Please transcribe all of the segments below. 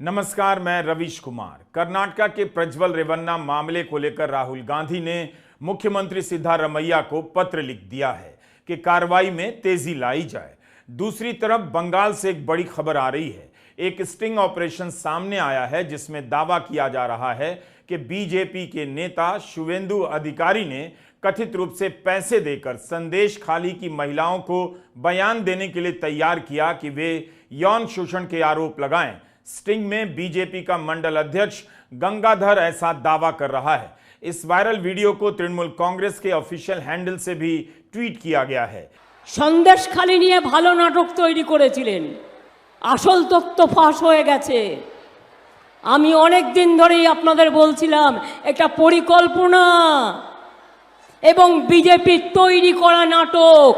नमस्कार, मैं रवीश कुमार। कर्नाटक के प्रज्वल रेवन्ना मामले को लेकर राहुल गांधी ने मुख्यमंत्री सिद्धारमैया को पत्र लिख दिया है कि कार्रवाई में तेजी लाई जाए। दूसरी तरफ बंगाल से एक बड़ी खबर आ रही है। एक स्टिंग ऑपरेशन सामने आया है जिसमें दावा किया जा रहा है कि बीजेपी के नेता शुवेंदु अधिकारी ने कथित रूप से पैसे देकर संदेश खाली की महिलाओं को बयान देने के लिए तैयार किया कि वे यौन शोषण के आरोप लगाएं। स्टिंग में बीजेपी का मंडल अध्यक्ष गंगाधर ऐसा दावा कर रहा है। इस वायरल वीडियो को तृणमूल कांग्रेस के ऑफिशियल हैंडल से भी ट्वीट किया गया है। संदेश खाली নিয়ে ভালো নাটক তৈরি করেছিলেন, আসল তথ্য ফাঁস হয়ে গেছে। আমি অনেক দিন ধরেই আপনাদের বলছিলাম একটা পরিকল্পনা এবং বিজেপির তৈরি করা নাটক।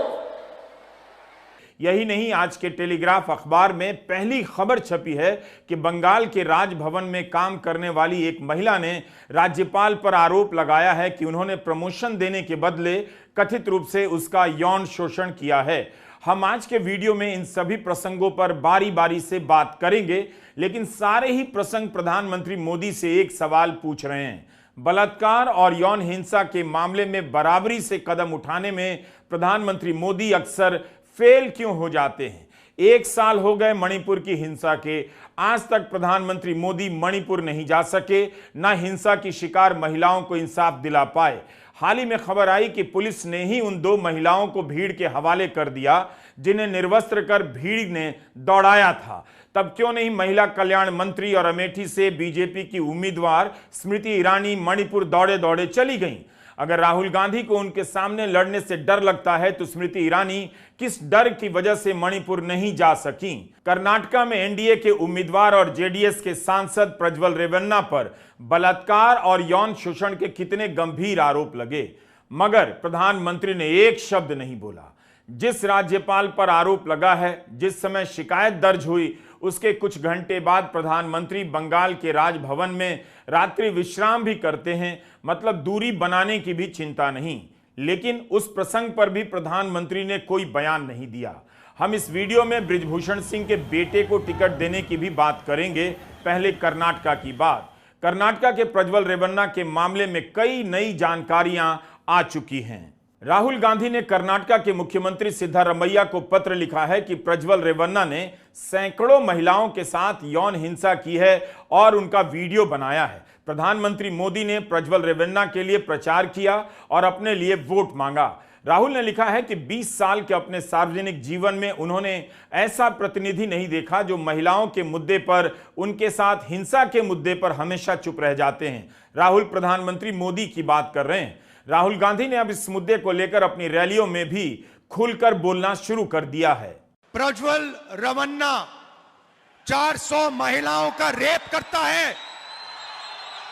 यही नहीं, आज के टेलीग्राफ अखबार में पहली खबर छपी है कि बंगाल के राजभवन में काम करने वाली एक महिला ने राज्यपाल पर आरोप लगाया है कि उन्होंने प्रमोशन देने के बदले कथित रूप से उसका यौन शोषण किया है। हम आज के वीडियो में इन सभी प्रसंगों पर बारी बारी से बात करेंगे, लेकिन सारे ही प्रसंग प्रधानमंत्री मोदी से एक सवाल पूछ रहे हैं। बलात्कार और यौन हिंसा के मामले में बराबरी से कदम उठाने में प्रधानमंत्री मोदी अक्सर फेल क्यों हो जाते हैं? 1 साल हो गए मणिपुर की हिंसा के, आज तक प्रधानमंत्री मोदी मणिपुर नहीं जा सके, ना हिंसा की शिकार महिलाओं को इंसाफ दिला पाए। हाल ही में खबर आई कि पुलिस ने ही उन 2 महिलाओं को भीड़ के हवाले कर दिया जिन्हें निर्वस्त्र कर भीड़ ने दौड़ाया था। तब क्यों नहीं महिला कल्याण मंत्री और अमेठी से बीजेपी की उम्मीदवार स्मृति ईरानी मणिपुर दौड़े दौड़े चली गईं? अगर राहुल गांधी को उनके सामने लड़ने से डर लगता है तो स्मृति ईरानी किस डर की वजह से मणिपुर नहीं जा सकी? कर्नाटक में एनडीए के उम्मीदवार और जेडीएस के सांसद प्रज्वल रेवन्ना पर बलात्कार और यौन शोषण के कितने गंभीर आरोप लगे, मगर प्रधानमंत्री ने एक शब्द नहीं बोला। जिस राज्यपाल पर आरोप लगा है, जिस समय शिकायत दर्ज हुई, उसके कुछ घंटे बाद प्रधानमंत्री बंगाल के राजभवन में रात्रि विश्राम भी करते हैं, मतलब दूरी बनाने की भी चिंता नहीं। लेकिन उस प्रसंग पर भी प्रधानमंत्री ने कोई बयान नहीं दिया। हम इस वीडियो में बृजभूषण सिंह के बेटे को टिकट देने की भी बात करेंगे। पहले कर्नाटक की बात। कर्नाटक के प्रज्वल रेवन्ना के मामले में कई नई जानकारियां आ चुकी हैं। राहुल गांधी ने कर्नाटक के मुख्यमंत्री सिद्धारमैया को पत्र लिखा है कि प्रज्वल रेवन्ना ने सैकड़ों महिलाओं के साथ यौन हिंसा की है और उनका वीडियो बनाया है। प्रधानमंत्री मोदी ने प्रज्वल रेवन्ना के लिए प्रचार किया और अपने लिए वोट मांगा। राहुल ने लिखा है कि 20 साल के अपने सार्वजनिक जीवन में उन्होंने ऐसा प्रतिनिधि नहीं देखा जो महिलाओं के मुद्दे पर, उनके साथ हिंसा के मुद्दे पर हमेशा चुप रह जाते हैं। राहुल प्रधानमंत्री मोदी की बात कर रहे हैं। राहुल गांधी ने अब इस मुद्दे को लेकर अपनी रैलियों में भी खुलकर बोलना शुरू कर दिया है। प्रज्वल रेवन्ना 400 महिलाओं का रेप करता है,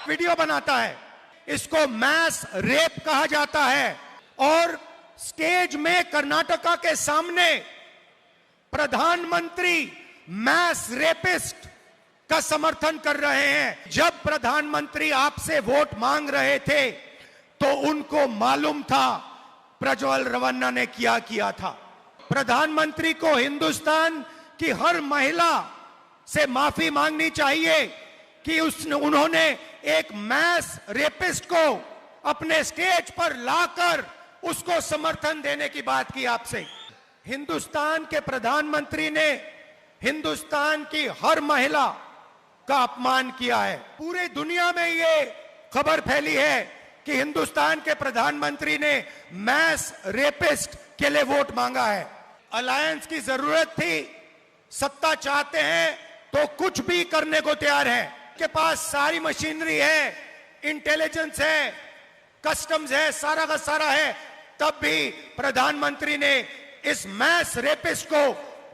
वीडियो बनाता है, इसको मैस रेप कहा जाता है। और स्टेज में कर्नाटक के सामने प्रधानमंत्री मैस रेपिस्ट का समर्थन कर रहे हैं। जब प्रधानमंत्री आपसे वोट मांग रहे थे तो उनको मालूम था प्रज्वल रेवन्ना ने क्या किया था। प्रधानमंत्री को हिंदुस्तान की हर महिला से माफी मांगनी चाहिए कि उन्होंने एक मैस रेपिस्ट को अपने स्टेज पर लाकर उसको समर्थन देने की बात की आपसे। हिंदुस्तान के प्रधानमंत्री ने हिंदुस्तान की हर महिला का अपमान किया है। पूरी दुनिया में ये खबर फैली है कि हिंदुस्तान के प्रधानमंत्री ने मैस रेपिस्ट के लिए वोट मांगा है। अलायंस की जरूरत थी, सत्ता चाहते हैं तो कुछ भी करने को तैयार है। के पास सारी मशीनरी है, इंटेलिजेंस है, कस्टम्स है, सारा का सारा है, तब भी प्रधानमंत्री ने इस मैस रेपिस्ट को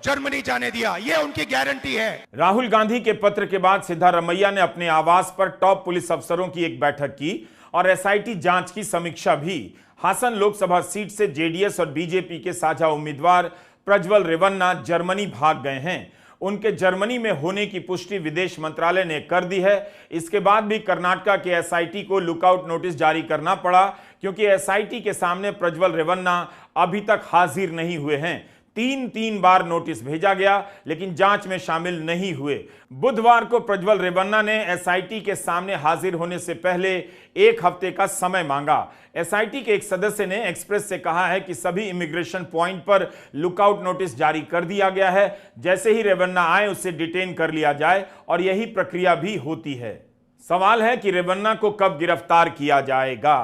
जर्मनी जाने दिया। यह उनकी गारंटी है। राहुल गांधी के पत्र के बाद सिद्धारमैया ने अपने आवास पर टॉप पुलिस अफसरों की एक बैठक की और एसआईटी जांच की समीक्षा भी। हासन लोकसभा सीट से जेडीएस और बीजेपी के साझा उम्मीदवार प्रज्वल रेवन्ना जर्मनी भाग गए हैं। उनके जर्मनी में होने की पुष्टि विदेश मंत्रालय ने कर दी है। इसके बाद भी कर्नाटक के एसआईटी को लुकआउट नोटिस जारी करना पड़ा, क्योंकि एसआईटी के सामने प्रज्वल रेवन्ना अभी तक हाजिर नहीं हुए हैं। तीन बार नोटिस भेजा गया, लेकिन जांच में शामिल नहीं हुए। बुधवार को प्रज्वल रेवन्ना ने एसआईटी के सामने हाजिर होने से पहले 1 हफ्ते का समय मांगा। एसआईटी के एक सदस्य ने एक्सप्रेस से कहा है कि सभी इमिग्रेशन पॉइंट पर लुकआउट नोटिस जारी कर दिया गया है। जैसे ही रेवन्ना आए उसे डिटेन कर लिया जाए, और यही प्रक्रिया भी होती है। सवाल है कि रेवन्ना को कब गिरफ्तार किया जाएगा।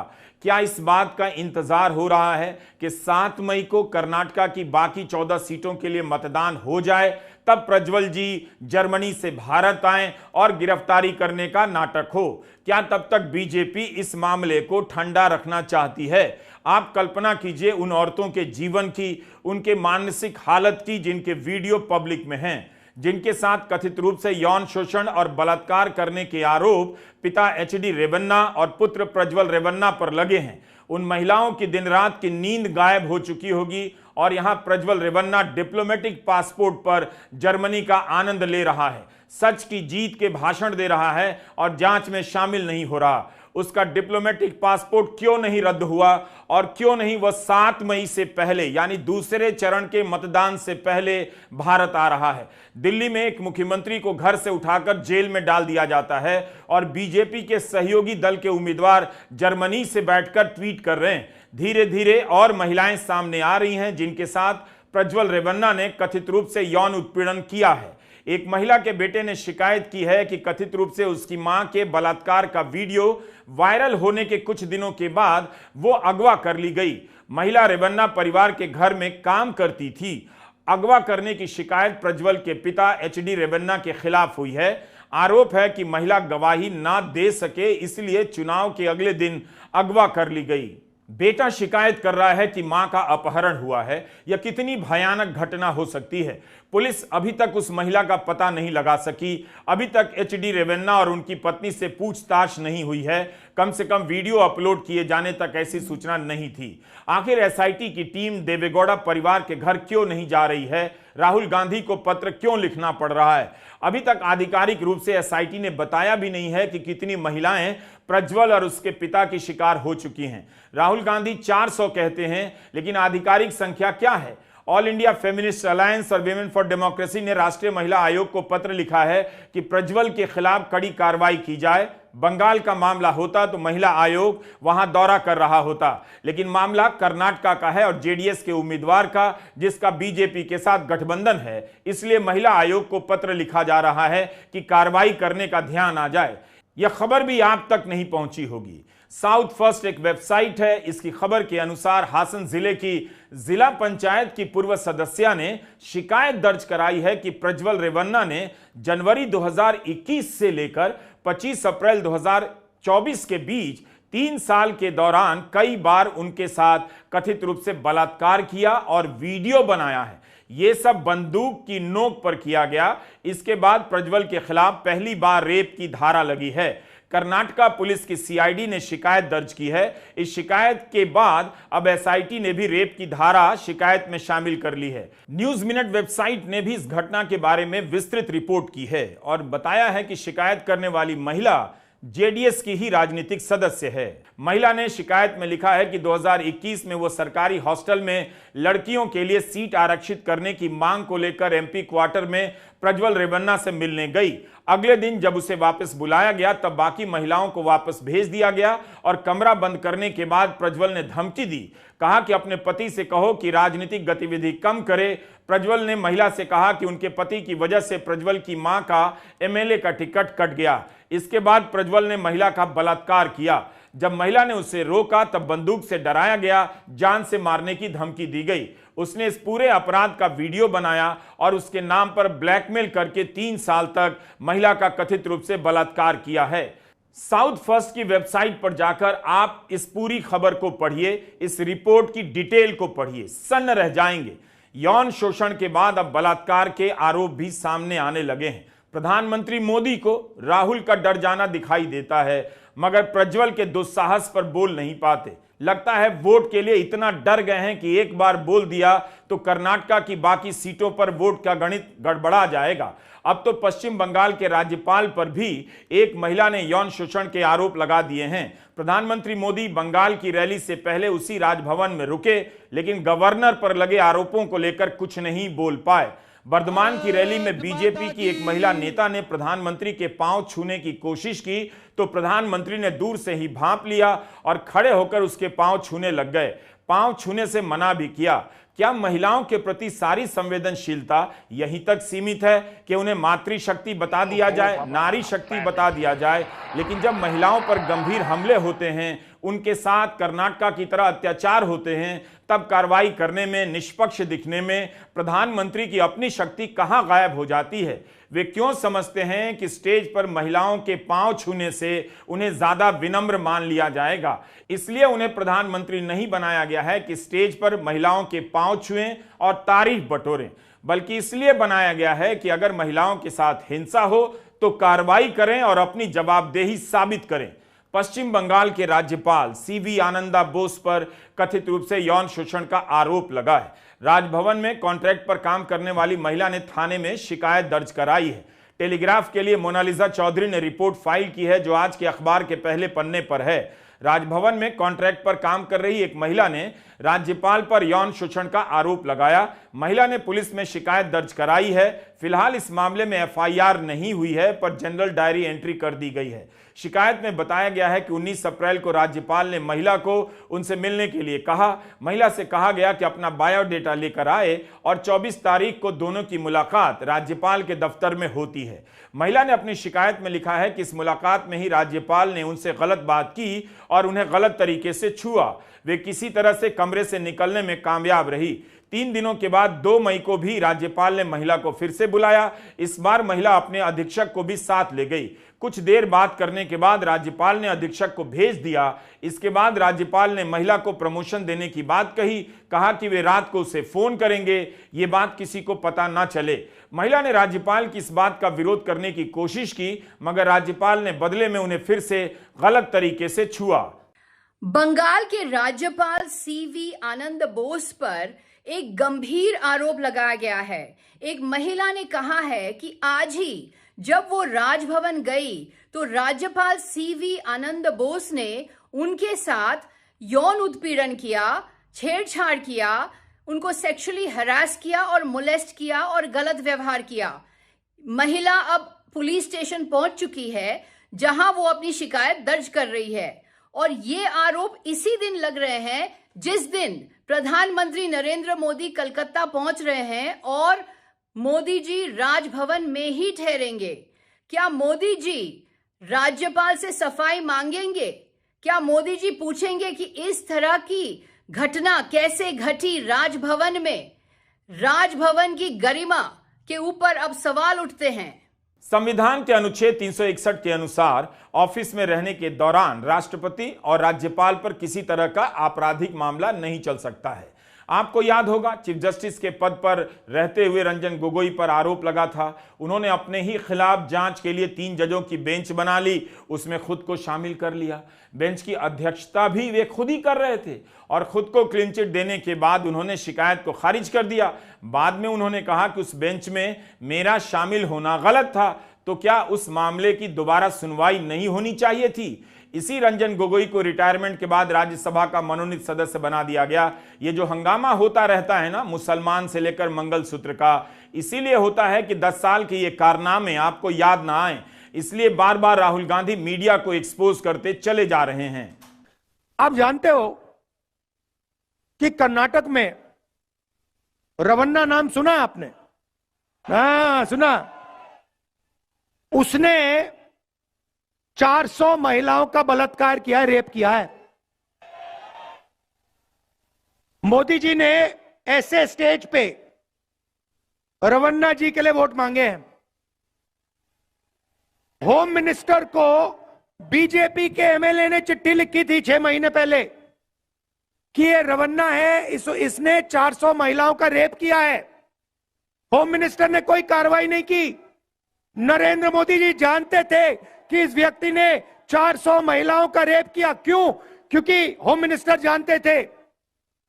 क्या इस बात का इंतजार हो रहा है कि 7 मई को कर्नाटका की बाकी 14 सीटों के लिए मतदान हो जाए, तब प्रज्वल जी जर्मनी से भारत आएं और गिरफ्तारी करने का नाटक हो? क्या तब तक बीजेपी इस मामले को ठंडा रखना चाहती है? आप कल्पना कीजिए उन औरतों के जीवन की, उनके मानसिक हालत की जिनके वीडियो पब्लिक में हैं, जिनके साथ कथित रूप से यौन शोषण और बलात्कार करने के आरोप पिता एचडी रेवन्ना और पुत्र प्रज्वल रेवन्ना पर लगे हैं। उन महिलाओं की दिन रात की नींद गायब हो चुकी होगी, और यहां प्रज्वल रेवन्ना डिप्लोमेटिक पासपोर्ट पर जर्मनी का आनंद ले रहा है, सच की जीत के भाषण दे रहा है और जांच में शामिल नहीं हो रहा। उसका डिप्लोमेटिक पासपोर्ट क्यों नहीं रद्द हुआ, और क्यों नहीं वह 7 मई से पहले यानी दूसरे चरण के मतदान से पहले भारत आ रहा है? दिल्ली में एक मुख्यमंत्री को घर से उठाकर जेल में डाल दिया जाता है, और बीजेपी के सहयोगी दल के उम्मीदवार जर्मनी से बैठकर ट्वीट कर रहे हैं। धीरे धीरे और महिलाएं सामने आ रही हैं जिनके साथ प्रज्वल रेवन्ना ने कथित रूप से यौन उत्पीड़न किया है। एक महिला के बेटे ने शिकायत की है कि कथित रूप से उसकी मां के बलात्कार का वीडियो वायरल होने के कुछ दिनों के बाद वो अगवा कर ली गई। महिला रेवन्ना परिवार के घर में काम करती थी। अगवा करने की शिकायत प्रज्वल के पिता एचडी रेवन्ना के खिलाफ हुई है। आरोप है कि महिला गवाही ना दे सके, इसलिए चुनाव के अगले दिन अगवा कर ली गई। बेटा शिकायत कर रहा है कि मां का अपहरण हुआ है। यह कितनी भयानक घटना हो सकती है? पुलिस अभी तक उस महिला का पता नहीं लगा सकी। अभी तक एचडी रेवन्ना और उनकी पत्नी से पूछताछ नहीं हुई है। कम से कम वीडियो अपलोड किए जाने तक ऐसी सूचना नहीं थी। आखिर एसआईटी की टीम देवेगौड़ा परिवार के घर क्यों नहीं जा रही है? राहुल गांधी को पत्र क्यों लिखना पड़ रहा है? अभी तक आधिकारिक रूप से एसआईटी ने बताया भी नहीं है कि कितनी महिलाएं प्रज्वल और उसके पिता की शिकार हो चुकी हैं। राहुल गांधी 400 कहते हैं, लेकिन आधिकारिक संख्या क्या है? ऑल इंडिया फेमिनिस्ट अलायंस और विमेन फॉर डेमोक्रेसी ने राष्ट्रीय महिला आयोग को पत्र लिखा है कि प्रज्वल के खिलाफ कड़ी कार्रवाई की जाए। बंगाल का मामला होता तो महिला आयोग वहां दौरा कर रहा होता, लेकिन मामला कर्नाटका का है और जेडीएस के उम्मीदवार का, जिसका बीजेपी के साथ गठबंधन है। इसलिए महिला आयोग को पत्र लिखा जा रहा है कि कार्रवाई करने का ध्यान आ जाए। यह खबर भी आप तक नहीं पहुंची होगी। साउथ फर्स्ट एक वेबसाइट है। इसकी खबर के अनुसार हासन जिले की जिला पंचायत की पूर्व सदस्या ने शिकायत दर्ज कराई है कि प्रज्वल रेवन्ना ने जनवरी 2021 से लेकर 25 अप्रैल 2024 के बीच 3 साल के दौरान कई बार उनके साथ कथित रूप से बलात्कार किया और वीडियो बनाया है। यह सब बंदूक की नोक पर किया गया। इसके बाद प्रज्वल के खिलाफ पहली बार रेप की धारा लगी है। कर्नाटका पुलिस की सीआईडी ने शिकायत दर्ज की है। इस शिकायत के बाद अब एसआईटी ने भी रेप की धारा शिकायत में शामिल कर ली है। न्यूज मिनट वेबसाइट ने भी इस घटना के बारे में विस्तृत रिपोर्ट की है और बताया है कि शिकायत करने वाली महिला जेडीएस की ही राजनीतिक सदस्य है। महिला ने शिकायत में लिखा है कि 2021 में वो सरकारी हॉस्टल में लड़कियों के लिए सीट आरक्षित करने की मांग को लेकर एमपी क्वार्टर में प्रज्वल रेवन्ना से मिलने गई। अगले दिन जब उसे वापस बुलाया गया तब बाकी महिलाओं को वापस भेज दिया गया और कमरा बंद करने के बाद प्रज्वल ने धमकी दी। कहा कि अपने पति से कहो कि राजनीतिक गतिविधि कम करे। प्रज्वल ने महिला से कहा कि उनके पति की वजह से प्रज्वल की मां का एमएलए का टिकट कट गया। इसके बाद प्रज्वल ने महिला का बलात्कार किया। जब महिला ने उसे रोका तब बंदूक से डराया गया, जान से मारने की धमकी दी गई। उसने इस पूरे अपराध का वीडियो बनाया और उसके नाम पर ब्लैकमेल करके 3 साल तक महिला का कथित रूप से बलात्कार किया है। साउथ फर्स्ट की वेबसाइट पर जाकर आप इस पूरी खबर को पढ़िए, इस रिपोर्ट की डिटेल को पढ़िए, सन्न रह जाएंगे। यौन शोषण के बाद अब बलात्कार के आरोप भी सामने आने लगे हैं। प्रधानमंत्री मोदी को राहुल का डर जाना दिखाई देता है, मगर प्रज्वल के दुस्साहस पर बोल नहीं पाते। लगता है वोट के लिए इतना डर गए हैं कि एक बार बोल दिया तो कर्नाटक की बाकी सीटों पर वोट का गणित गड़बड़ा जाएगा। अब तो पश्चिम बंगाल के राज्यपाल पर भी एक महिला ने यौन शोषण के आरोप लगा दिए हैं। प्रधानमंत्री मोदी बंगाल की रैली से पहले उसी राजभवन में रुके, लेकिन गवर्नर पर लगे आरोपों को लेकर कुछ नहीं बोल पाए। बर्धमान की रैली में बीजेपी की एक महिला नेता ने प्रधानमंत्री के पांव छूने की कोशिश की तो प्रधानमंत्री ने दूर से ही भांप लिया और खड़े होकर उसके पांव छूने लग गए। पांव छूने से मना भी किया। क्या महिलाओं के प्रति सारी संवेदनशीलता यहीं तक सीमित है कि उन्हें मातृशक्ति बता दिया जाए, नारी शक्ति बता दिया जाए, लेकिन जब महिलाओं पर गंभीर हमले होते हैं, उनके साथ कर्नाटक की तरह अत्याचार होते हैं, तब कार्रवाई करने में, निष्पक्ष दिखने में प्रधानमंत्री की अपनी शक्ति कहां गायब हो जाती है? वे क्यों समझते हैं कि स्टेज पर महिलाओं के पांव छूने से उन्हें ज्यादा विनम्र मान लिया जाएगा? इसलिए उन्हें प्रधानमंत्री नहीं बनाया गया है कि स्टेज पर महिलाओं के पांव छुएं और तारीफ बटोरें, बल्कि इसलिए बनाया गया है कि अगर महिलाओं के साथ हिंसा हो तो कार्रवाई करें और अपनी जवाबदेही साबित करें। पश्चिम बंगाल के राज्यपाल सीवी आनंदा बोस पर कथित रूप से यौन शोषण का आरोप लगा है। राजभवन में कॉन्ट्रैक्ट पर काम करने वाली महिला ने थाने में शिकायत दर्ज कराई है। टेलीग्राफ के लिए मोनालिसा चौधरी ने रिपोर्ट फाइल की है, जो आज के अखबार के पहले पन्ने पर है। राजभवन में कॉन्ट्रैक्ट पर काम कर रही एक महिला ने राज्यपाल पर यौन शोषण का आरोप लगाया। महिला ने पुलिस में शिकायत दर्ज कराई है। फिलहाल इस मामले में एफआईआर नहीं हुई है, पर जनरल डायरी एंट्री कर दी गई है। शिकायत में बताया गया है कि 19 अप्रैल को राज्यपाल ने महिला को उनसे मिलने के लिए कहा। महिला से कहा गया कि अपना बायोडेटा लेकर आए और 24 तारीख को दोनों की मुलाकात राज्यपाल के दफ्तर में होती है। महिला ने अपनी शिकायत में लिखा है कि इस मुलाकात में ही राज्यपाल ने उनसे गलत बात की और उन्हें गलत तरीके से छुआ। वे किसी तरह से कमरे से निकलने में कामयाब रही। 3 दिनों के बाद 2 मई को भी राज्यपाल ने महिला को फिर से बुलाया। इस बार महिला अपने अधीक्षक को भी साथ ले गई। कुछ देर बात करने के बाद राज्यपाल ने अधीक्षक को भेज दिया। इसके बाद राज्यपाल ने महिला को प्रमोशन देने की बात कही। कहा कि वे रात को उसे फोन करेंगे, ये बात किसी को पता ना चले। महिला ने राज्यपाल की इस बात का विरोध करने की कोशिश की, मगर राज्यपाल ने बदले में उन्हें फिर से गलत तरीके से छुआ। बंगाल के राज्यपाल सीवी आनंद बोस पर एक गंभीर आरोप लगाया गया है। एक महिला ने कहा है कि आज ही जब वो राजभवन गई तो राज्यपाल सीवी आनंद बोस ने उनके साथ यौन उत्पीड़न किया, छेड़छाड़ किया, उनको सेक्सुअली हरास किया और मोलेस्ट किया और गलत व्यवहार किया। महिला अब पुलिस स्टेशन पहुंच चुकी है, जहां वो अपनी शिकायत दर्ज कर रही है। और ये आरोप इसी दिन लग रहे हैं जिस दिन प्रधानमंत्री नरेंद्र मोदी कलकत्ता पहुंच रहे हैं और मोदी जी राजभवन में ही ठहरेंगे। क्या मोदी जी राज्यपाल से सफाई मांगेंगे? क्या मोदी जी पूछेंगे कि इस तरह की घटना कैसे घटी राजभवन में? राजभवन की गरिमा के ऊपर अब सवाल उठते हैं। संविधान के अनुच्छेद 361 के अनुसार ऑफिस में रहने के दौरान राष्ट्रपति और राज्यपाल पर किसी तरह का आपराधिक मामला नहीं चल सकता है। आपको याद होगा, चीफ जस्टिस के पद पर रहते हुए रंजन गोगोई पर आरोप लगा था। उन्होंने अपने ही खिलाफ जांच के लिए 3 जजों की बेंच बना ली, उसमें खुद को शामिल कर लिया। बेंच की अध्यक्षता भी वे खुद ही कर रहे थे और खुद को क्लीन चिट देने के बाद उन्होंने शिकायत को खारिज कर दिया। बाद में उन्होंने कहा कि उस बेंच में मेरा शामिल होना गलत था, तो क्या उस मामले की दोबारा सुनवाई नहीं होनी चाहिए थी? इसी रंजन गोगोई को रिटायरमेंट के बाद राज्यसभा का मनोनीत सदस्य बना दिया गया। ये जो हंगामा होता रहता है ना, मुसलमान से लेकर मंगलसूत्र का, इसीलिए होता है कि 10 साल के ये कारनामे आपको याद ना आए। इसलिए बार बार राहुल गांधी मीडिया को एक्सपोज करते चले जा रहे हैं। आप जानते हो कि कर्नाटक में रवन्ना नाम सुना आपने? हाँ, सुना। उसने 400 महिलाओं का बलात्कार किया है, रेप किया है। मोदी जी ने ऐसे स्टेज पे रवन्ना जी के लिए वोट मांगे हैं। होम मिनिस्टर को बीजेपी के एमएलए ने चिट्ठी लिखी थी 6 महीने पहले कि ये रवन्ना है, इसने 400 महिलाओं का रेप किया है। होम मिनिस्टर ने कोई कार्रवाई नहीं की। नरेंद्र मोदी जी जानते थे कि इस व्यक्ति ने 400 महिलाओं का रेप किया। क्यों? क्योंकि होम मिनिस्टर जानते थे।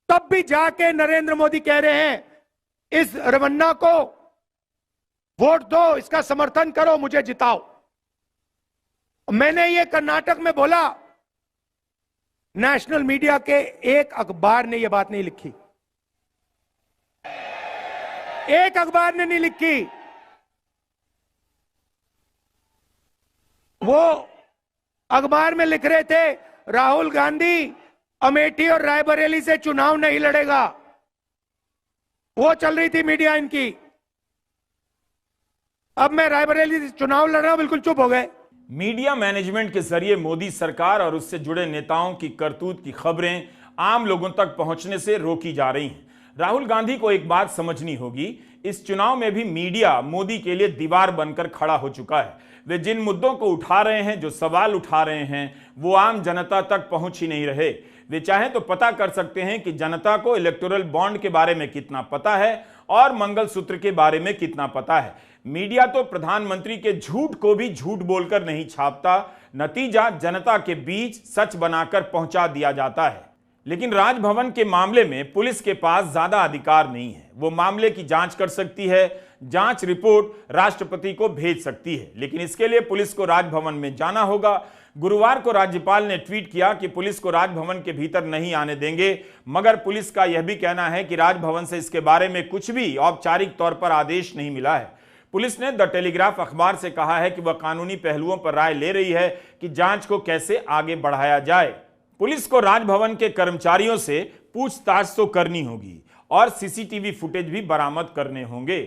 तब भी जाके नरेंद्र मोदी कह रहे हैं इस रमन्ना को वोट दो, इसका समर्थन करो, मुझे जिताओ। मैंने ये कर्नाटक में बोला, नेशनल मीडिया के एक अखबार ने यह बात नहीं लिखी, एक अखबार ने नहीं लिखी। वो अखबार में लिख रहे थे राहुल गांधी अमेठी और रायबरेली से चुनाव नहीं लड़ेगा। वो चल रही थी मीडिया इनकी। अब मैं रायबरेली से चुनाव लड़ रहा हूं, बिल्कुल चुप हो गए। मीडिया मैनेजमेंट के जरिए मोदी सरकार और उससे जुड़े नेताओं की करतूत की खबरें आम लोगों तक पहुंचने से रोकी जा रही हैं। राहुल गांधी को एक बात समझनी होगी, इस चुनाव में भी मीडिया मोदी के लिए दीवार बनकर खड़ा हो चुका है। वे जिन मुद्दों को उठा रहे हैं, जो सवाल उठा रहे हैं, वो आम जनता तक पहुंच ही नहीं रहे। वे चाहें तो पता कर सकते हैं कि जनता को इलेक्टोरल बॉन्ड के बारे में कितना पता है और मंगलसूत्र के बारे में कितना पता है। मीडिया तो प्रधानमंत्री के झूठ को भी झूठ बोलकर नहीं छापता, नतीजा जनता के बीच सच बनाकर पहुंचा दिया जाता है। लेकिन राजभवन के मामले में पुलिस के पास ज्यादा अधिकार नहीं है। वो मामले की जांच कर सकती है, जांच रिपोर्ट राष्ट्रपति को भेज सकती है, लेकिन इसके लिए पुलिस को राजभवन में जाना होगा। गुरुवार को राज्यपाल ने ट्वीट किया कि पुलिस को राजभवन के भीतर नहीं आने देंगे, मगर पुलिस का यह भी कहना है कि राजभवन से इसके बारे में कुछ भी औपचारिक तौर पर आदेश नहीं मिला है। पुलिस ने द टेलीग्राफ अखबार से कहा है कि वह कानूनी पहलुओं पर राय ले रही है कि जांच को कैसे आगे बढ़ाया जाए। पुलिस को राजभवन के कर्मचारियों से पूछताछ तो करनी होगी और सीसीटीवी फुटेज भी बरामद करने होंगे।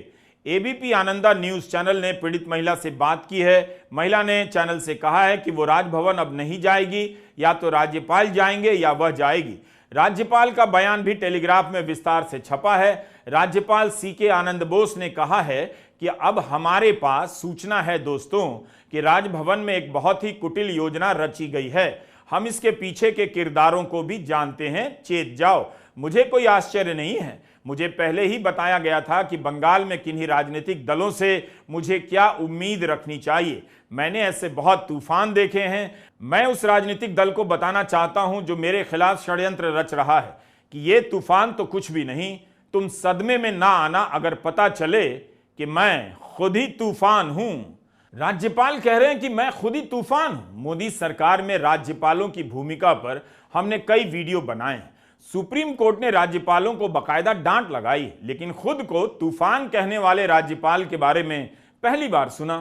एबीपी आनंदा न्यूज चैनल ने पीड़ित महिला से बात की है। महिला ने चैनल से कहा है कि वो राजभवन अब नहीं जाएगी, या तो राज्यपाल जाएंगे या वह जाएगी। राज्यपाल का बयान भी टेलीग्राफ में विस्तार से छपा है। राज्यपाल सीके आनंद बोस ने कहा है कि अब हमारे पास सूचना है दोस्तों कि राजभवन में एक बहुत ही कुटिल योजना रची गई है। हम इसके पीछे के किरदारों को भी जानते हैं, चेत जाओ। मुझे कोई आश्चर्य नहीं है, मुझे पहले ही बताया गया था कि बंगाल में किन्हीं राजनीतिक दलों से मुझे क्या उम्मीद रखनी चाहिए। मैंने ऐसे बहुत तूफान देखे हैं। मैं उस राजनीतिक दल को बताना चाहता हूं जो मेरे खिलाफ षड्यंत्र रच रहा है कि ये तूफान तो कुछ भी नहीं, तुम सदमे में ना आना अगर पता चले कि मैं खुद ही तूफान हूं। राज्यपाल कह रहे हैं कि मैं खुद ही तूफान हूं। मोदी सरकार में राज्यपालों की भूमिका पर हमने कई वीडियो बनाए हैं। सुप्रीम कोर्ट ने राज्यपालों को बकायदा डांट लगाई, लेकिन खुद को तूफान कहने वाले राज्यपाल के बारे में पहली बार सुना।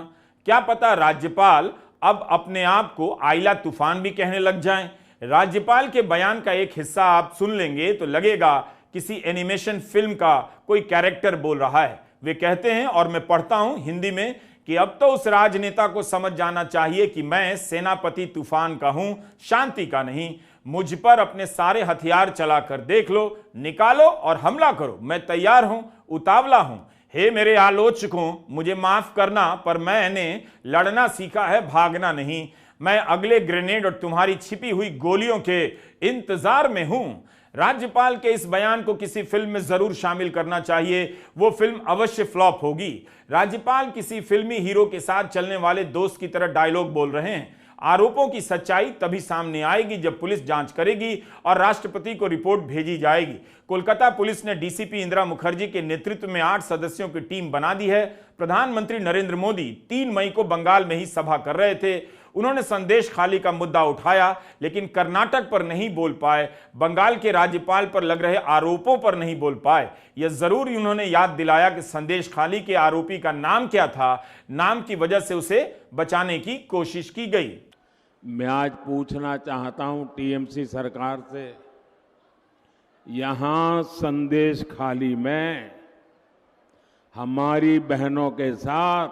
क्या पता राज्यपाल अब अपने आप को आइला तूफान भी कहने लग जाएं। राज्यपाल के बयान का एक हिस्सा आप सुन लेंगे तो लगेगा किसी एनिमेशन फिल्म का कोई कैरेक्टर बोल रहा है। वे कहते हैं, और मैं पढ़ता हूं हिंदी में, कि अब तो उस राजनेता को समझ जाना चाहिए कि मैं सेनापति तूफान का हूं, शांति का नहीं। मुझ पर अपने सारे हथियार चलाकर देख लो, निकालो और हमला करो। मैं तैयार हूं, उतावला हूं। हे मेरे आलोचकों, मुझे माफ करना, पर मैंने लड़ना सीखा है, भागना नहीं। मैं अगले ग्रेनेड और तुम्हारी छिपी हुई गोलियों के इंतजार में हूं। राज्यपाल के इस बयान को किसी फिल्म में जरूर शामिल करना चाहिए, वो फिल्म अवश्य फ्लॉप होगी। राज्यपाल किसी फिल्मी हीरो के साथ चलने वाले दोस्त की तरह डायलॉग बोल रहे हैं। आरोपों की सच्चाई तभी सामने आएगी जब पुलिस जांच करेगी और राष्ट्रपति को रिपोर्ट भेजी जाएगी। कोलकाता पुलिस ने डीसीपी इंदिरा मुखर्जी के नेतृत्व में 8 सदस्यों की टीम बना दी है। प्रधानमंत्री नरेंद्र मोदी 3 मई को बंगाल में ही सभा कर रहे थे। उन्होंने संदेश खाली का मुद्दा उठाया, लेकिन कर्नाटक पर नहीं बोल पाए, बंगाल के राज्यपाल पर लग रहे आरोपों पर नहीं बोल पाए। यह जरूर उन्होंने याद दिलाया कि संदेश खाली के आरोपी का नाम क्या था। नाम की वजह से उसे बचाने की कोशिश की गई। मैं आज पूछना चाहता हूं टीएमसी सरकार से, यहां संदेश खाली में हमारी बहनों के साथ,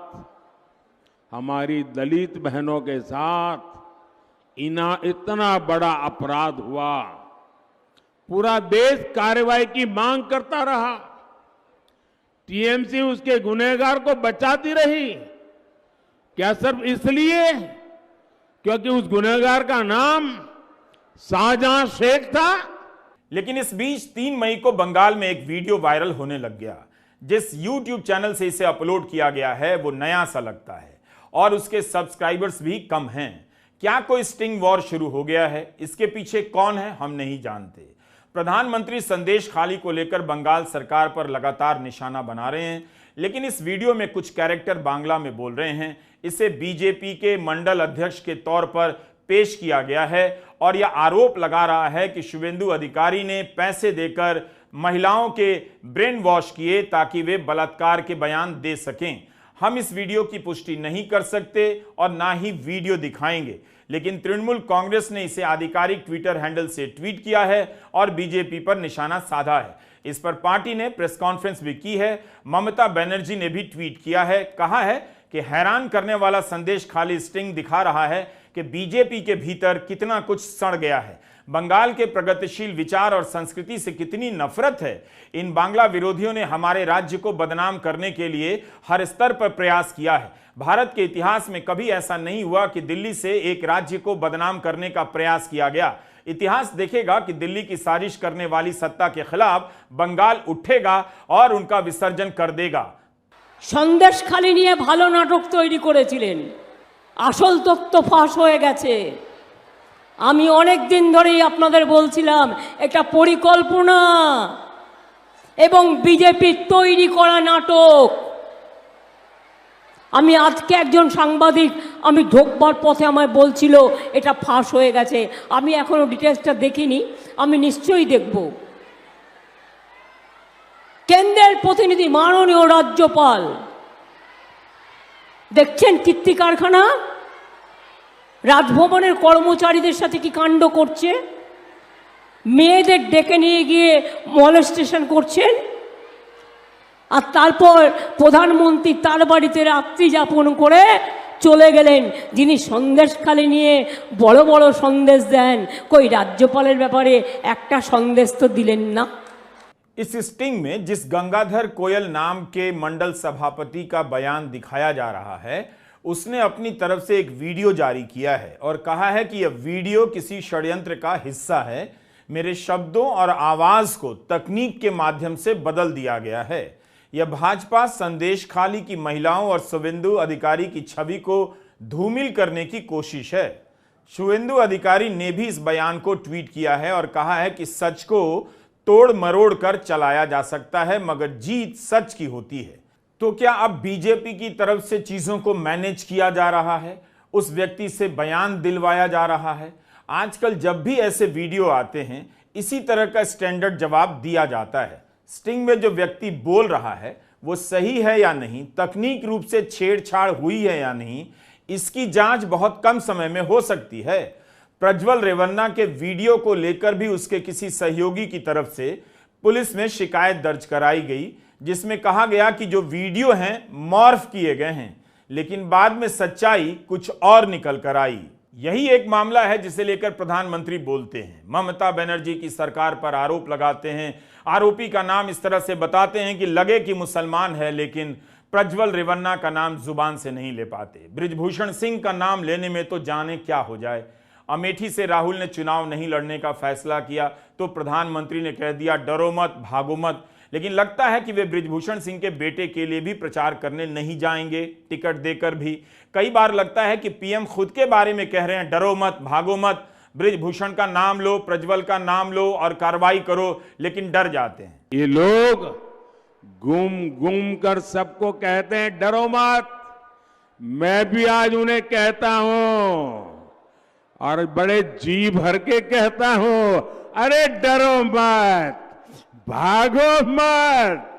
हमारी दलित बहनों के साथ इतना बड़ा अपराध हुआ, पूरा देश कार्रवाई की मांग करता रहा, टीएमसी उसके गुनहगार को बचाती रही। क्या सिर्फ इसलिए क्योंकि उस गुनहगार का नाम शाहजहां शेख था? लेकिन इस बीच 3 मई को बंगाल में एक वीडियो वायरल होने लग गया। जिस YouTube चैनल से इसे अपलोड किया गया है वो नया सा लगता है। और उसके सब्सक्राइबर्स भी कम हैं। क्या कोई स्टिंग वॉर शुरू हो गया है? इसके पीछे कौन है हम नहीं जानते। प्रधानमंत्री संदेश खाली को लेकर बंगाल सरकार पर लगातार निशाना बना रहे हैं, लेकिन इस वीडियो में कुछ कैरेक्टर बांग्ला में बोल रहे हैं। इसे बीजेपी के मंडल अध्यक्ष के तौर पर पेश किया गया है और यह आरोप लगा रहा है कि शुवेंदु अधिकारी ने पैसे देकर महिलाओं के ब्रेन वॉश किए ताकि वे बलात्कार के बयान दे सकें। हम इस वीडियो की पुष्टि नहीं कर सकते और ना ही वीडियो दिखाएंगे, लेकिन तृणमूल कांग्रेस ने इसे आधिकारिक ट्विटर हैंडल से ट्वीट किया है और बीजेपी पर निशाना साधा है। इस पर पार्टी ने प्रेस कॉन्फ्रेंस भी की है। ममता बनर्जी ने भी ट्वीट किया है, कहा है कि हैरान करने वाला संदेश खाली स्टिंग दिखा रहा है कि बीजेपी के भीतर कितना कुछ सड़ गया है। बंगाल के प्रगतिशील विचार और संस्कृति से कितनी नफरत है। इन बांग्ला विरोधियों ने हमारे राज्य को बदनाम करने के लिए हर स्तर पर प्रयास किया है। भारत के इतिहास में कभी ऐसा नहीं हुआ कि दिल्ली से एक राज्य को बदनाम करने का प्रयास किया गया। इतिहास देखेगा कि दिल्ली की साजिश करने वाली सत्ता के खिलाफ बंगाल उठेगा और उनका विसर्जन कर देगा। সন্দেশখালি নিয়ে ভালো নাটক তৈরি করেছিলেন, আসল তথ্য ফাঁস হয়ে গেছে। আমি অনেক দিন ধরেই আপনাদের বলছিলাম একটা পরিকল্পনা এবং বিজেপির তৈরি করা নাটক। আমি আজকে একজন সাংবাদিক আমি ঢোকবার পথে আমায় বলছিল এটা ফাঁস হয়ে গেছে। আমি এখনো ডিটেলসটা দেখিনি, আমি নিশ্চয়ই দেখব। কেন্দ্রের প্রতিনিধি মাননীয় রাজ্যপাল দেখছেন কীর্তি কারখানা, রাজভবনের কর্মচারীদের সাথে কি কাণ্ড করছে, মেয়েদের ডেকে নিয়ে গিয়ে মলেস্টেশন করছেন, আর তারপর প্রধানমন্ত্রী তার বাড়িতে রাত্রি যাপন করে চলে গেলেন। যিনি সন্দেশখালি নিয়ে বড় বড় সন্দেশ দেন, কই রাজ্যপালের ব্যাপারে একটা সন্দেশ তো দিলেন না। इस स्टिंग में जिस गंगाधर कोयल नाम के मंडल सभापति का बयान दिखाया जा रहा है, उसने अपनी तरफ से एक वीडियो जारी किया है और कहा है कि यह वीडियो किसी षड्यंत्र का हिस्सा है। मेरे शब्दों और आवाज को तकनीक के माध्यम से बदल दिया गया है। यह भाजपा संदेश खाली की महिलाओं और शुवेंदु अधिकारी की छवि को धूमिल करने की कोशिश है। शुवेंदु अधिकारी ने भी इस बयान को ट्वीट किया है और कहा है कि सच को तोड़ मरोड़ कर चलाया जा सकता है, मगर जीत सच की होती है। तो क्या अब बीजेपी की तरफ से चीजों को मैनेज किया जा रहा है, उस व्यक्ति से बयान दिलवाया जा रहा है? आजकल जब भी ऐसे वीडियो आते हैं, इसी तरह का स्टैंडर्ड जवाब दिया जाता है। स्टिंग में जो व्यक्ति बोल रहा है वो सही है या नहीं, तकनीक रूप से छेड़छाड़ हुई है या नहीं, इसकी जांच बहुत कम समय में हो सकती है। प्रज्वल रेवन्ना के वीडियो को लेकर भी उसके किसी सहयोगी की तरफ से पुलिस में शिकायत दर्ज कराई गई, जिसमें कहा गया कि जो वीडियो हैं मॉर्फ किए गए हैं, लेकिन बाद में सच्चाई कुछ और निकल कर आई। यही एक मामला है जिसे लेकर प्रधानमंत्री बोलते हैं, ममता बनर्जी की सरकार पर आरोप लगाते हैं, आरोपी का नाम इस तरह से बताते हैं कि लगे कि मुसलमान है, लेकिन प्रज्वल रेवन्ना का नाम जुबान से नहीं ले पाते। बृजभूषण सिंह का नाम लेने में तो जाने क्या हो जाए। अमेठी से राहुल ने चुनाव नहीं लड़ने का फैसला किया तो प्रधानमंत्री ने कह दिया डरो मत भागो मत, लेकिन लगता है कि वे बृजभूषण सिंह के बेटे के लिए भी प्रचार करने नहीं जाएंगे टिकट देकर भी। कई बार लगता है कि पीएम खुद के बारे में कह रहे हैं डरो मत भागो मत, बृजभूषण का नाम लो, प्रज्वल का नाम लो और कार्रवाई करो, लेकिन डर जाते हैं। ये लोग घूम घूम कर सबको कहते हैं डरो मत। मैं भी आज उन्हें कहता हूं और बड़े जी भर के कहता हूं, अरे डरो मत भागो मत।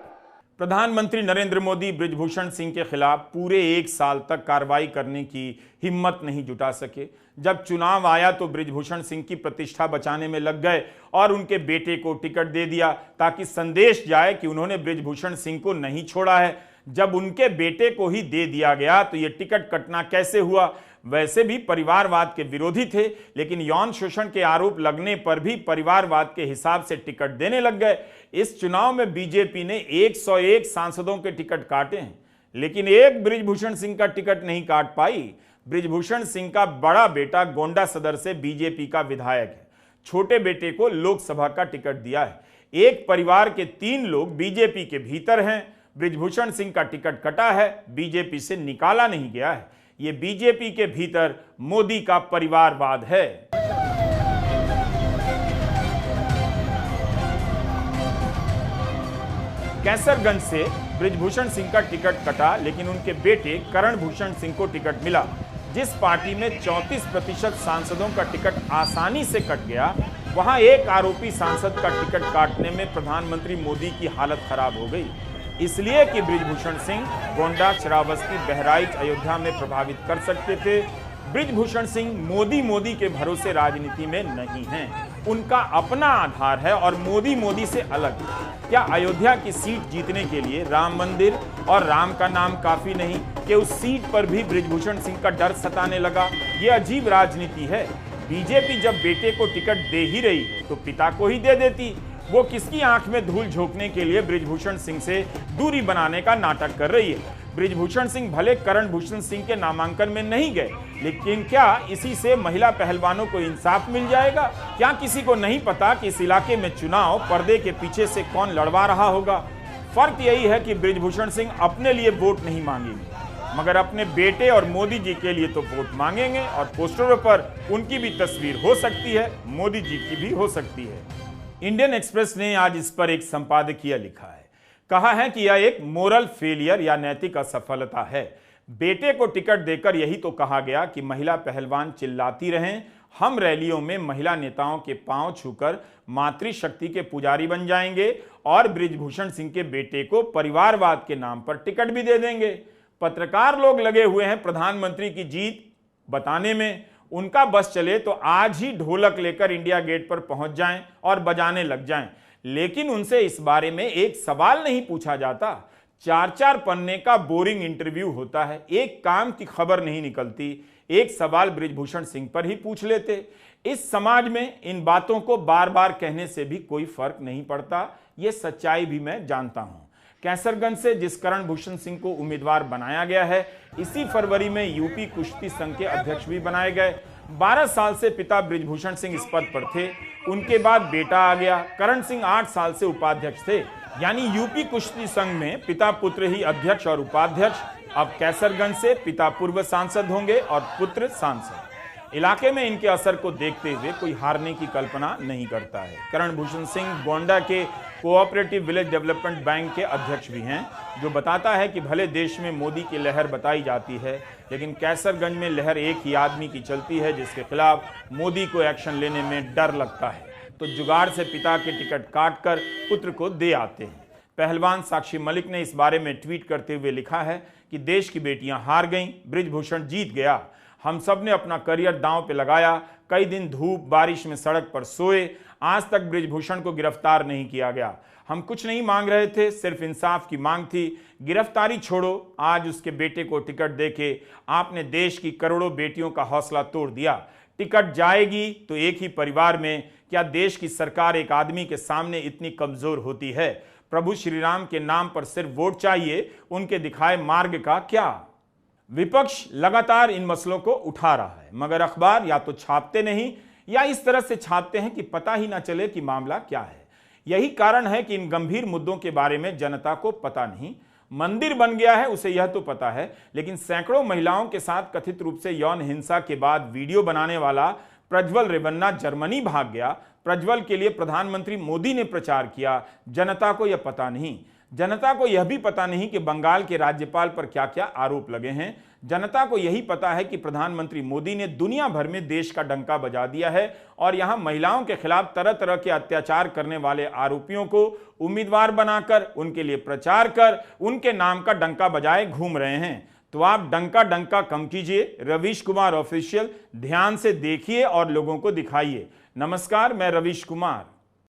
प्रधानमंत्री नरेंद्र मोदी बृजभूषण सिंह के खिलाफ पूरे 1 साल तक कार्रवाई करने की हिम्मत नहीं जुटा सके। जब चुनाव आया तो बृजभूषण सिंह की प्रतिष्ठा बचाने में लग गए और उनके बेटे को टिकट दे दिया ताकि संदेश जाए कि उन्होंने बृजभूषण सिंह को नहीं छोड़ा है। जब उनके बेटे को ही दे दिया गया तो ये टिकट कटना कैसे हुआ? वैसे भी परिवारवाद के विरोधी थे, लेकिन यौन शोषण के आरोप लगने पर भी परिवारवाद के हिसाब से टिकट देने लग गए। इस चुनाव में बीजेपी ने 101 सांसदों के टिकट काटे हैं, लेकिन एक बृजभूषण सिंह का टिकट नहीं काट पाई। बृजभूषण सिंह का बड़ा बेटा गोंडा सदर से बीजेपी का विधायक है, छोटे बेटे को लोकसभा का टिकट दिया है। एक परिवार के 3 लोग बीजेपी के भीतर हैं। बृजभूषण सिंह का टिकट कटा है, बीजेपी से निकाला नहीं गया है। ये बीजेपी के भीतर मोदी का परिवारवाद है। कैसरगंज से बृजभूषण सिंह का टिकट कटा, लेकिन उनके बेटे करण भूषण सिंह को टिकट मिला। जिस पार्टी में 34% सांसदों का टिकट आसानी से कट गया, वहां एक आरोपी सांसद का टिकट काटने में प्रधानमंत्री मोदी की हालत खराब हो गई, इसलिए कि बृजभूषण सिंह गोंडा, श्रावस्ती, बहराइच, अयोध्या में प्रभावित कर सकते थे। बृजभूषण सिंह मोदी के भरोसे राजनीति में नहीं हैं। उनका अपना आधार है और मोदी से अलग। क्या अयोध्या की सीट जीतने के लिए राम मंदिर और राम का नाम काफी नहीं कि उस सीट पर भी बृजभूषण सिंह का डर सताने लगा? ये अजीब राजनीति है। बीजेपी जब बेटे को टिकट दे ही रही तो पिता को ही दे देती। वो किसकी आंख में धूल झोंकने के लिए बृजभूषण सिंह से दूरी बनाने का नाटक कर रही है? बृजभूषण सिंह भले करण भूषण सिंह के नामांकन में नहीं गए, लेकिन क्या इसी से महिला पहलवानों को इंसाफ मिल जाएगा? क्या किसी को नहीं पता कि इस इलाके में चुनाव पर्दे के पीछे से कौन लड़वा रहा होगा? फर्क यही है कि बृजभूषण सिंह अपने लिए वोट नहीं मांगेंगे, मगर अपने बेटे और मोदी जी के लिए तो वोट मांगेंगे और पोस्टरों पर उनकी भी तस्वीर हो सकती है, मोदी जी की भी हो सकती है। इंडियन एक्सप्रेस ने आज इस पर एक संपादकीय लिखा है। कहा है कि यह एक मोरल फेलियर या नैतिक असफलता है। बेटे को टिकट देकर यही तो कहा गया कि महिला पहलवान चिल्लाती रहें, हम रैलियों में महिला नेताओं के पांव छूकर मातृशक्ति के पुजारी बन जाएंगे और बृजभूषण सिंह के बेटे को परिवारवाद के नाम पर टिकट भी दे देंगे। पत्रकार लोग लगे हुए हैं प्रधानमंत्री की जीत बताने में। उनका बस चले तो आज ही ढोलक लेकर इंडिया गेट पर पहुंच जाएं और बजाने लग जाएं, लेकिन उनसे इस बारे में एक सवाल नहीं पूछा जाता। 4-4 पन्ने का बोरिंग इंटरव्यू होता है, एक काम की खबर नहीं निकलती। एक सवाल बृजभूषण सिंह पर ही पूछ लेते। इस समाज में इन बातों को बार बार कहने से भी कोई फर्क नहीं पड़ता, यह सच्चाई भी मैं जानता हूं। कैसरगंज से जिस करण भूषण सिंह को उम्मीदवार बनाया गया है, इसी फरवरी में यूपी कुश्ती संघ के अध्यक्ष भी बनाए गए। 12 साल से पिता बृजभूषण सिंह इस पद पर थे, उनके बाद बेटा आ गया। करण सिंह 8 साल से उपाध्यक्ष थे, यानी यूपी कुश्ती संघ में पिता पुत्र ही अध्यक्ष और उपाध्यक्ष। अब कैसरगंज से पिता पूर्व सांसद होंगे और पुत्र सांसद। इलाके में इनके असर को देखते हुए कोई हारने की कल्पना नहीं करता है। करण भूषण सिंह गोंडा के कोऑपरेटिव विलेज डेवलपमेंट बैंक के अध्यक्ष भी हैं, जो बताता है कि भले देश में मोदी की लहर बताई जाती है, लेकिन कैसरगंज में लहर एक ही आदमी की चलती है जिसके खिलाफ मोदी को एक्शन लेने में डर लगता है, तो जुगाड़ से पिता के टिकट काटकर पुत्र को दे आते हैं। पहलवान साक्षी मलिक ने इस बारे में ट्वीट करते हुए लिखा है कि देश की बेटियां हार गईं, बृजभूषण जीत गया। हम सब ने अपना करियर दांव पे लगाया, कई दिन धूप बारिश में सड़क पर सोए, आज तक बृजभूषण को गिरफ्तार नहीं किया गया। हम कुछ नहीं मांग रहे थे, सिर्फ इंसाफ की मांग थी। गिरफ्तारी छोड़ो, आज उसके बेटे को टिकट देके आपने देश की करोड़ों बेटियों का हौसला तोड़ दिया। टिकट जाएगी तो एक ही परिवार में। क्या देश की सरकार एक आदमी के सामने इतनी कमजोर होती है? प्रभु श्री राम के नाम पर सिर्फ वोट चाहिए, उनके दिखाए मार्ग का क्या? विपक्ष लगातार इन मसलों को उठा रहा है, मगर अखबार या तो छापते नहीं या इस तरह से छापते हैं कि पता ही ना चले कि मामला क्या है। यही कारण है कि इन गंभीर मुद्दों के बारे में जनता को पता नहीं। मंदिर बन गया है उसे यह तो पता है, लेकिन सैकड़ों महिलाओं के साथ कथित रूप से यौन हिंसा के बाद वीडियो बनाने वाला प्रज्वल रेवन्ना जर्मनी भाग गया। प्रज्वल के लिए प्रधानमंत्री मोदी ने प्रचार किया, जनता को यह पता नहीं। जनता को यह भी पता नहीं कि बंगाल के राज्यपाल पर क्या क्या आरोप लगे हैं। जनता को यही पता है कि प्रधानमंत्री मोदी ने दुनिया भर में देश का डंका बजा दिया है और यहां महिलाओं के खिलाफ तरह तरह के अत्याचार करने वाले आरोपियों को उम्मीदवार बनाकर उनके लिए प्रचार कर उनके नाम का डंका बजाए घूम रहे हैं। तो आप डंका कम कीजिए, रवीश कुमार ऑफिशियल ध्यान से देखिए और लोगों को दिखाइए। नमस्कार, मैं रवीश कुमार।